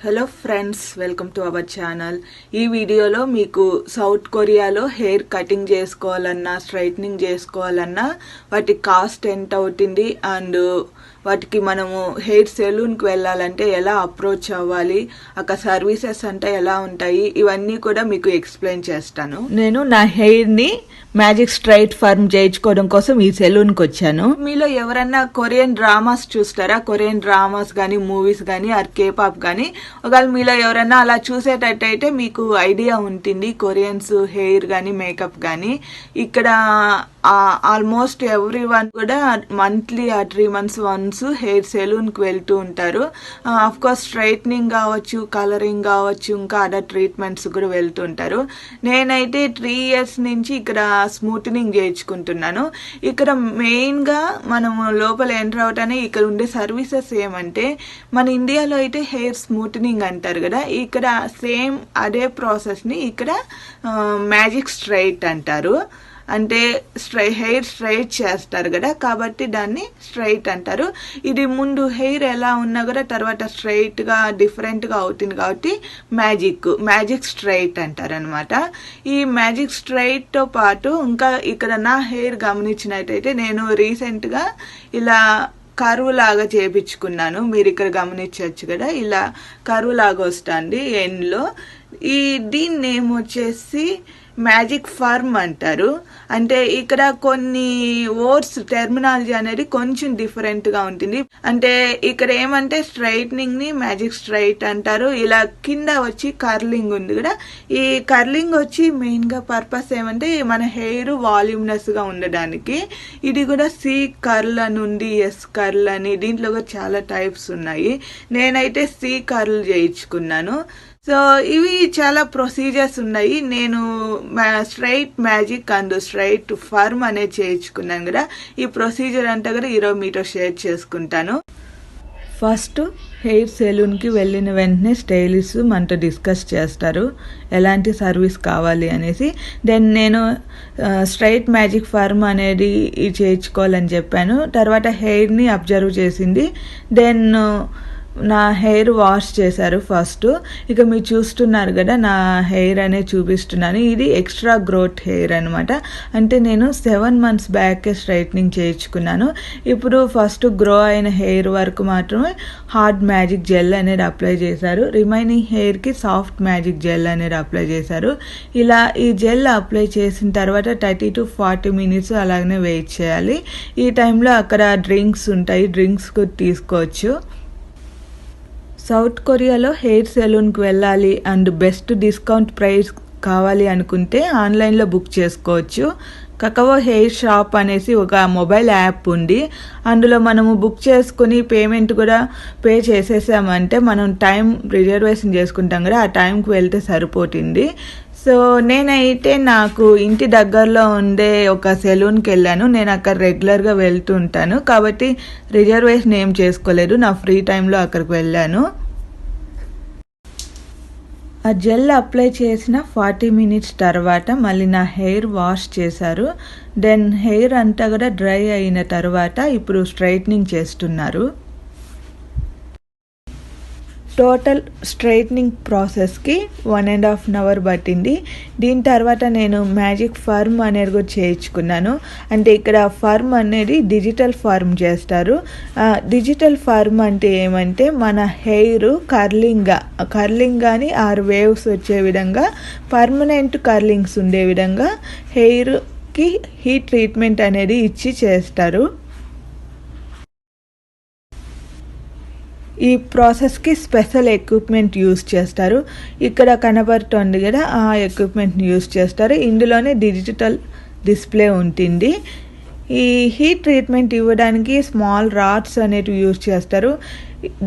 Hello friends, welcome to our channel. ఈ వీడియోలో మీకు సౌత్ కొరియాలో హెయిర్ కటింగ్ చేసుకోవాలన్నా స్ట్రైట్నింగ్ చేసుకోవాలన్నా వాటి కాస్ట్ ఎంత అవుతుంది అండ్ వాటికి మనము హెయిర్ సెలూన్కి వెళ్ళాలంటే ఎలా అప్రోచ్ అవ్వాలి, అక్కడ సర్వీసెస్ అంటే ఎలా ఉంటాయి, ఇవన్నీ కూడా మీకు ఎక్స్ప్లెయిన్ చేస్తాను. నేను నా హెయిర్ని మ్యాజిక్ స్ట్రైట్ ఫర్మ్ చేయించుకోవడం కోసం ఈ సెలూన్కి వచ్చాను. మీలో ఎవరన్నా కొరియన్ డ్రామాస్ చూస్తారా? కొరియన్ డ్రామాస్ కానీ మూవీస్ కానీ ఆర్ కేపాప్ కానీ ఒకవేళ మీలో ఎవరన్నా అలా చూసేటట్టయితే మీకు ఐడియా ఉంటుంది కొరియన్స్ హెయిర్ కానీ మేకప్ కానీ. ఇక్కడ ఆల్మోస్ట్ ఎవ్రీ వన్ కూడా మంత్లీ 3 months వన్స్ హెయిర్ సెలూన్కి వెళ్తూ ఉంటారు. అఫ్ కోర్స్ స్ట్రైట్నింగ్ కావచ్చు, కలరింగ్ కావచ్చు, ఇంకా అదర్ ట్రీట్మెంట్స్ కూడా వెళ్తూ ఉంటారు. నేనైతే 3 years నుంచి ఇక్కడ స్మూత్నింగ్ చేయించుకుంటున్నాను. ఇక్కడ మెయిన్గా మనము లోపల ఎంటర్ అవటానే ఇక్కడ ఉండే సర్వీసెస్ ఏమంటే, మన ఇండియాలో అయితే హెయిర్ స్మూత్నింగ్ అంటారు కదా, ఇక్కడ సేమ్ అదే ప్రాసెస్ని ఇక్కడ మ్యాజిక్ స్ట్రైట్ అంటారు. అంటే హెయిర్ స్ట్రైట్ చేస్తారు కదా, కాబట్టి దాన్ని స్ట్రైట్ అంటారు. ఇది ముందు హెయిర్ ఎలా ఉన్నా కూడా తర్వాత స్ట్రైట్గా డిఫరెంట్గా అవుతుంది కాబట్టి మ్యాజిక్ స్ట్రైట్ అంటారు అనమాట. ఈ మ్యాజిక్ స్ట్రైట్తో పాటు ఇంకా ఇక్కడ నా హెయిర్ గమనించినట్టయితే నేను రీసెంట్గా ఇలా కరువు లాగా చేపించుకున్నాను. మీరు ఇక్కడ గమనించవచ్చు కదా, ఇలా కరువు లాగా వస్తుంది ఎండ్లో. దీని నేమ్ వచ్చేసి మ్యాజిక్ ఫర్మ్ అంటారు. అంటే ఇక్కడ కొన్ని వర్డ్స్ టెర్మినాలజీ అనేది కొంచెం డిఫరెంట్గా ఉంటుంది. అంటే ఇక్కడ ఏమంటే స్ట్రైట్నింగ్ ని మ్యాజిక్ స్ట్రైట్ అంటారు. ఇలా కింద వచ్చి కర్లింగ్ ఉంది కదా, ఈ కర్లింగ్ వచ్చి మెయిన్గా పర్పస్ ఏమంటే మన హెయిర్ వాల్యూమ్నెస్ గా ఉండడానికి. ఇది కూడా సి కర్ల్ అని ఉంది, ఎస్ కర్ల్ అని, దీంట్లో కూడా చాలా టైప్స్ ఉన్నాయి. నేనైతే సి కర్ల్ చేయించుకున్నాను. సో ఇవి చాలా ప్రొసీజర్స్ ఉన్నాయి. నేను straight magic and straight firm అనేది చేయించుకున్నాను కదా, ఈ ప్రొసీజర్ అంతా కూడా ఈరోజు మీతో షేర్ చేసుకుంటాను. ఫస్ట్ హెయిర్ సెలూన్కి వెళ్ళిన వెంటనే స్టైలిస్ట్ మనతో డిస్కస్ చేస్తారు ఎలాంటి సర్వీస్ కావాలి అనేసి. దెన్ నేను స్ట్రైట్ మ్యాజిక్ ఫర్మ్ అనేది చేయించుకోవాలని చెప్పాను. తర్వాత హెయిర్ని అబ్జర్వ్ చేసింది. దెన్ నా హెయిర్ వాష్ చేశారు ఫస్ట్. ఇక మీరు చూస్తున్నారు కదా, నా హెయిర్ అనేది చూపిస్తున్నాను. ఇది ఎక్స్ట్రా గ్రోత్ హెయిర్ అనమాట. అంటే నేను 7 months బ్యాకే స్ట్రైట్నింగ్ చేయించుకున్నాను. ఇప్పుడు ఫస్ట్ గ్రో అయిన హెయిర్ వరకు మాత్రమే హార్డ్ మ్యాజిక్ జెల్ అనేది అప్లై చేశారు. రిమైనింగ్ హెయిర్కి సాఫ్ట్ మ్యాజిక్ జెల్ అనేది అప్లై చేశారు. ఇలా ఈ జెల్ అప్లై చేసిన తర్వాత 30 to 40 minutes అలాగనే వెయిట్ చేయాలి. ఈ టైంలో అక్కడ డ్రింక్స్ ఉంటాయి, డ్రింక్స్ కూడా తీసుకోవచ్చు. సౌత్ కొరియాలో హెయిర్ సెలూన్కి వెళ్ళాలి అండ్ బెస్ట్ డిస్కౌంట్ ప్రైస్ కావాలి అనుకుంటే ఆన్లైన్లో బుక్ చేసుకోవచ్చు. కకవో హెయిర్ షాప్ అనేసి ఒక మొబైల్ యాప్ ఉంది. అందులో మనము బుక్ చేసుకుని పేమెంట్ కూడా పే చేసేసామంటే మనం టైం రిజర్వేషన్ చేసుకుంటాం కదా, ఆ టైంకి వెళ్తే సరిపోతుంది. సో నేనైతే నాకు ఇంటి దగ్గరలో ఉండే ఒక సెలూన్కి వెళ్ళాను. నేను అక్కడ రెగ్యులర్గా వెళ్తూ ఉంటాను కాబట్టి రిజర్వేషన్ ఏం చేసుకోలేదు, నా ఫ్రీ టైంలో అక్కడికి వెళ్ళాను. ఆ జెల్ అప్లై చేసిన 40 minutes తర్వాత మళ్ళీ నా హెయిర్ వాష్ చేశారు. దెన్ హెయిర్ అంతా కూడా డ్రై అయిన తర్వాత ఇప్పుడు స్ట్రైట్నింగ్ చేస్తున్నారు. టోటల్ స్ట్రైట్నింగ్ ప్రాసెస్కి 1.5 hours పట్టింది. దీని తర్వాత నేను మ్యాజిక్ ఫర్మ్ అనేది కూడా చేయించుకున్నాను. అంటే ఇక్కడ ఫర్మ్ అనేది డిజిటల్ ఫర్మ్ చేస్తారు. డిజిటల్ ఫర్మ్ అంటే ఏమంటే మన హెయిర్ కర్లింగ్ కానీ 6 waves వచ్చే విధంగా, పర్మనెంట్ కర్లింగ్స్ ఉండే విధంగా హెయిర్కి హీట్ ట్రీట్మెంట్ అనేది ఇచ్చి చేస్తారు. ఈ ప్రాసెస్కి స్పెషల్ ఎక్విప్మెంట్ యూస్ చేస్తారు. ఇక్కడ కనబడుతుంది కదా, ఆ ఎక్విప్మెంట్ని యూస్ చేస్తారు. ఇందులోనే డిజిటల్ డిస్ప్లే ఉంటుంది. ఈ హీట్ ట్రీట్మెంట్ ఇవ్వడానికి స్మాల్ రాడ్స్ అనేటివి యూస్ చేస్తారు.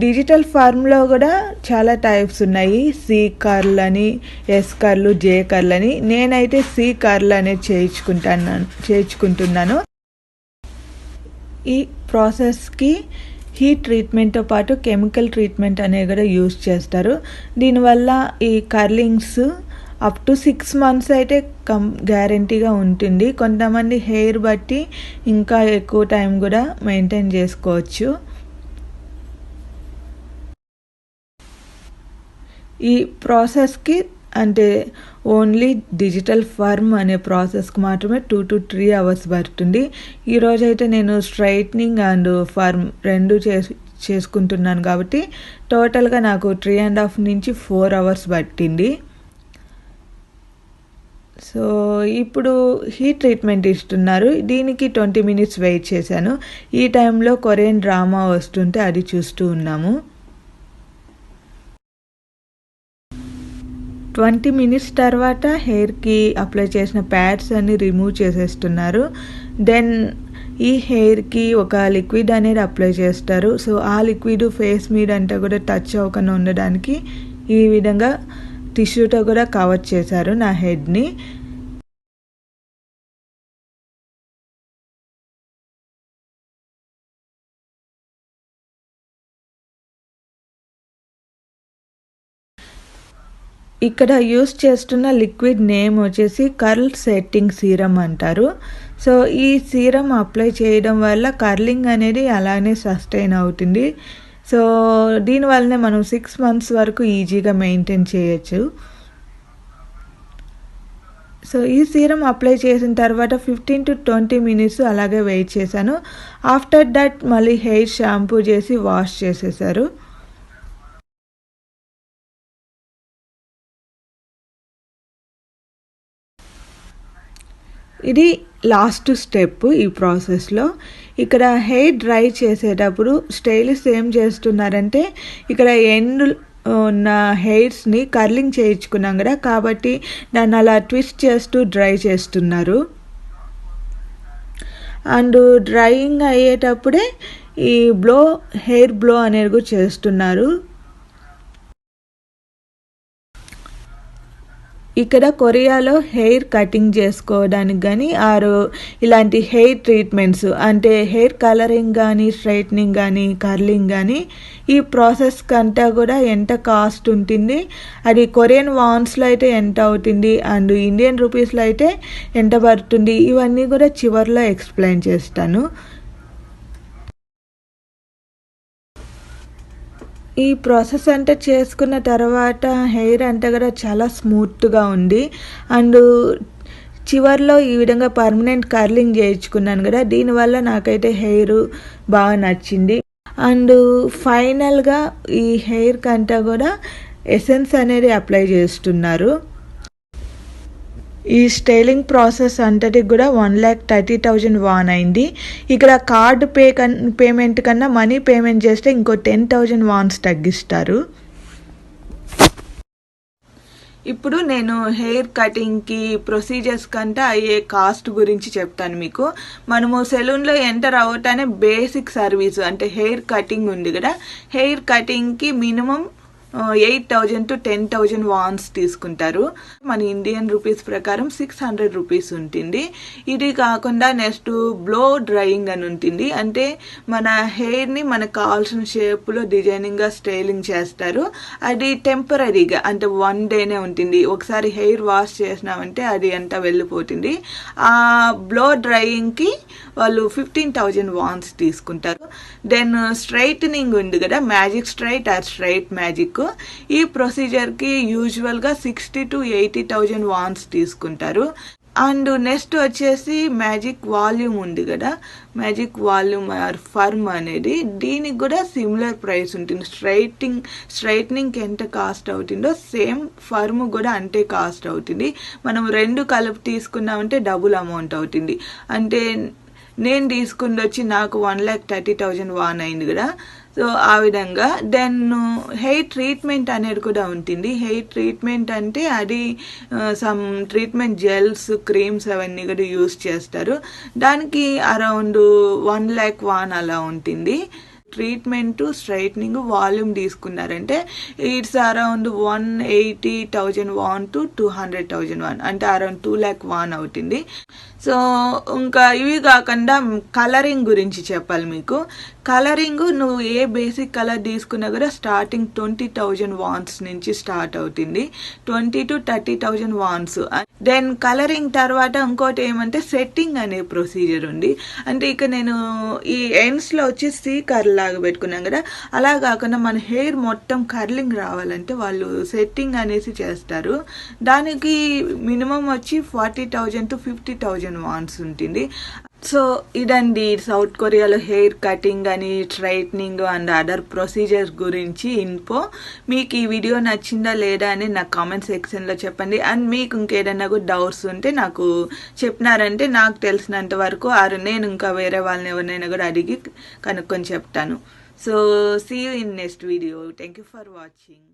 డిజిటల్ ఫార్మ్లో కూడా చాలా టైప్స్ ఉన్నాయి. సి కర్ల్ అని, ఎస్ కర్ల్, జే కర్ల్ అని. నేనైతే సి కర్ల్ అనేది చేయించుకుంటున్నాను. ఈ ప్రాసెస్కి హీట్ ట్రీట్మెంట్తో పాటు కెమికల్ ట్రీట్మెంట్ అనేది కూడా యూస్ చేస్తారు. దీనివల్ల ఈ కర్లింగ్స్ అప్ టు 6 months అయితే గ్యారంటీగా ఉంటుంది. కొంతమంది హెయిర్ బట్టి ఇంకా ఎక్కువ టైం కూడా మెయింటైన్ చేసుకోవచ్చు. ఈ ప్రాసెస్కి అంటే ఓన్లీ డిజిటల్ ఫర్మ్ అనే ప్రాసెస్కి మాత్రమే 2 to 3 hours పడుతుంది. ఈరోజైతే నేను స్ట్రైట్నింగ్ అండ్ ఫర్మ్ రెండు చేసుకుంటున్నాను కాబట్టి టోటల్గా నాకు 3.5 నుంచి 4 hours పట్టింది. సో ఇప్పుడు హీట్ ట్రీట్మెంట్ ఇస్తున్నారు. దీనికి 20 minutes వెయిట్ చేశాను. ఈ టైంలో కొరియన్ డ్రామా వస్తుంటే అది చూస్తూ ఉన్నాము. 20 minutes తర్వాత హెయిర్కి అప్లై చేసిన ప్యాడ్స్ అన్ని రిమూవ్ చేసేస్తున్నారు. దెన్ ఈ హెయిర్కి ఒక లిక్విడ్ అనేది అప్లై చేస్తారు. సో ఆ లిక్విడ్ ఫేస్ మీద అంతా కూడా టచ్ అవ్వకుండా ఉండడానికి ఈ విధంగా టిష్యూతో కూడా కవర్ చేశారు నా హెడ్ని. ఇక్కడ యూస్ చేస్తున్న లిక్విడ్ నేమ్ వచ్చేసి కర్ల్ సెట్టింగ్ సీరం అంటారు. సో ఈ సీరం అప్లై చేయడం వల్ల కర్లింగ్ అనేది అలానే సస్టైన్ అవుతుంది. సో దీనివల్లనే మనం 6 months వరకు ఈజీగా మెయింటైన్ చేయొచ్చు. సో ఈ సీరం అప్లై చేసిన తర్వాత 15 to 20 minutes అలాగే వెయిట్ చేశాను. ఆఫ్టర్ దట్ మళ్ళీ హెయిర్ షాంపూ చేసి వాష్ చేసేసారు. ఇది లాస్ట్ స్టెప్ ఈ ప్రాసెస్లో. ఇక్కడ హెయిర్ డ్రై చేసేటప్పుడు స్టైలిస్ట్ ఏం చేస్తున్నారంటే ఇక్కడ ఎండ్ ఉన్న హెయిర్స్ని కర్లింగ్ చేయించుకున్నాం కదా, కాబట్టి దాన్ని అలా ట్విస్ట్ చేస్తూ డ్రై చేస్తున్నారు. అండ్ డ్రైయింగ్ అయ్యేటప్పుడే ఈ హెయిర్ బ్లో అనేది కూడా చేస్తున్నారు. ఇక్కడ కొరియాలో హెయిర్ కటింగ్ చేసుకోవడానికి కానీ ఇలాంటి హెయిర్ ట్రీట్మెంట్స్ అంటే హెయిర్ కలరింగ్ కానీ స్ట్రైట్నింగ్ కానీ కర్లింగ్ కానీ ఈ ప్రాసెస్ కంటే కూడా ఎంత కాస్ట్ ఉంటుంది, అది కొరియన్ వాన్స్లో అయితే ఎంత అవుతుంది అండ్ ఇండియన్ రూపీస్లో అయితే ఎంత పడుతుంది, ఇవన్నీ కూడా చివరిలో ఎక్స్ప్లెయిన్ చేస్తాను. ఈ ప్రాసెస్ అంతా చేసుకున్న తర్వాత హెయిర్ అంతా కూడా చాలా స్మూత్గా ఉంది. అండ్ చివర్లో ఈ విధంగా పర్మనెంట్ కర్లింగ్ చేయించుకున్నాను కదా, దీనివల్ల నాకైతే హెయిర్ బాగా నచ్చింది. అండ్ ఫైనల్గా ఈ హెయిర్కి అంతా కూడా ఎసెన్స్ అనేది అప్లై చేస్తున్నారు. ఈ స్టైలింగ్ ప్రాసెస్ అంతటికి కూడా 1,30,000 వాన్ అయింది. ఇక్కడ కార్డు పేమెంట్ కన్నా మనీ పేమెంట్ చేస్తే ఇంకో 10,000 వాన్స్ తగ్గిస్తారు. ఇప్పుడు నేను హెయిర్ కటింగ్కి ప్రొసీజర్స్ కంటే అయ్యే కాస్ట్ గురించి చెప్తాను మీకు. మనము సెలూన్లో ఎంటర్ అవ్వటానే బేసిక్ సర్వీస్ అంటే హెయిర్ కటింగ్ ఉంది కదా, హెయిర్ కటింగ్కి మినిమం 8,000 to 10,000 వాన్స్ తీసుకుంటారు. మన ఇండియన్ రూపీస్ ప్రకారం 600 రూపీస్ ఉంటుంది. ఇది కాకుండా నెక్స్ట్ బ్లో డ్రైయింగ్ అని ఉంటుంది. అంటే మన హెయిర్ని మనకు కావాల్సిన షేప్లో డిజైనింగ్గా స్టైలింగ్ చేస్తారు. అది టెంపరీగా అంటే 1 dayనే ఉంటుంది. ఒకసారి హెయిర్ వాష్ చేసినామంటే అది అంతా వెళ్ళిపోతుంది. ఆ బ్లో డ్రైయింగ్కి వాళ్ళు 15,000 వాన్స్ తీసుకుంటారు. దెన్ స్ట్రైట్నింగ్ ఉంది కదా, magic straight are straight magic, ఈ ప్రొసీజర్కి యూజువల్గా 60,000 to 80,000 వాన్స్ తీసుకుంటారు. అండ్ నెక్స్ట్ వచ్చేసి మ్యాజిక్ వాల్యూమ్ ఉంది కదా, మ్యాజిక్ వాల్యూమ్ ఆర్ ఫర్మ్ అనేది, దీనికి కూడా సిమిలర్ ప్రైస్ ఉంటుంది. స్ట్రైట్నింగ్కి ఎంత కాస్ట్ అవుతుందో సేమ్ ఫర్మ్ కూడా అంతే కాస్ట్ అవుతుంది. మనం రెండు కలిపి తీసుకున్నామంటే డబుల్ అమౌంట్ అవుతుంది. అంటే నేను తీసుకుంది వచ్చి నాకు 1,30,000 వాన్ అయింది కదా. సో ఆ విధంగా దెన్ హెయిర్ ట్రీట్మెంట్ అనేది కూడా ఉంటుంది. హెయిర్ ట్రీట్మెంట్ అంటే అది సమ్ ట్రీట్మెంట్ జెల్స్ క్రీమ్స్ అవన్నీ కూడా యూస్ చేస్తారు. దానికి అరౌండ్ 1 lakh వాన్ అలా ఉంటుంది. ట్రీట్మెంట్ స్ట్రైట్నింగ్ వాల్యూమ్ తీసుకున్నారంటే it's around 180,000 won to 200,000 won, అంటే అరౌండ్ 2 lakh వాన్ అవుతుంది. సో ఇంకా ఇవి కాకుండా కలరింగ్ గురించి చెప్పాలి మీకు. కలరింగ్ నువ్వు ఏ బేసిక్ కలర్ తీసుకున్నా కూడా స్టార్టింగ్ 20,000 వాన్స్ నుంచి స్టార్ట్ అవుతుంది. 20,000 to 30,000 వాన్స్. దెన్ కలరింగ్ తర్వాత ఇంకోటి ఏమంటే సెట్టింగ్ అనే ప్రొసీజర్ ఉంది. అంటే ఇక నేను ఈ ఎండ్స్లో వచ్చి సి కర్ల్ లాగా పెట్టుకున్నాం కదా, అలా కాకుండా మన హెయిర్ మొత్తం కర్లింగ్ రావాలంటే వాళ్ళు సెట్టింగ్ అనేసి చేస్తారు. దానికి మినిమం వచ్చి 40,000 to 50,000 వాన్స్ ఉంటుంది. సో ఇదండి సౌత్ కొరియాలో హెయిర్ కటింగ్ అని, స్ట్రైట్నింగ్ అండ్ అదర్ ప్రొసీజర్స్ గురించి ఇన్ఫో. మీకు ఈ వీడియో నచ్చిందా లేదా అని నాకు కామెంట్ సెక్షన్లో చెప్పండి. అండ్ మీకు ఇంకేదైనా కూడా డౌట్స్ ఉంటే నాకు చెప్పినారంటే నాకు తెలిసినంత వరకు నేను ఇంకా వేరే వాళ్ళని ఎవరినైనా కూడా అడిగి కనుక్కొని చెప్తాను. So see you in next video. Thank you for watching.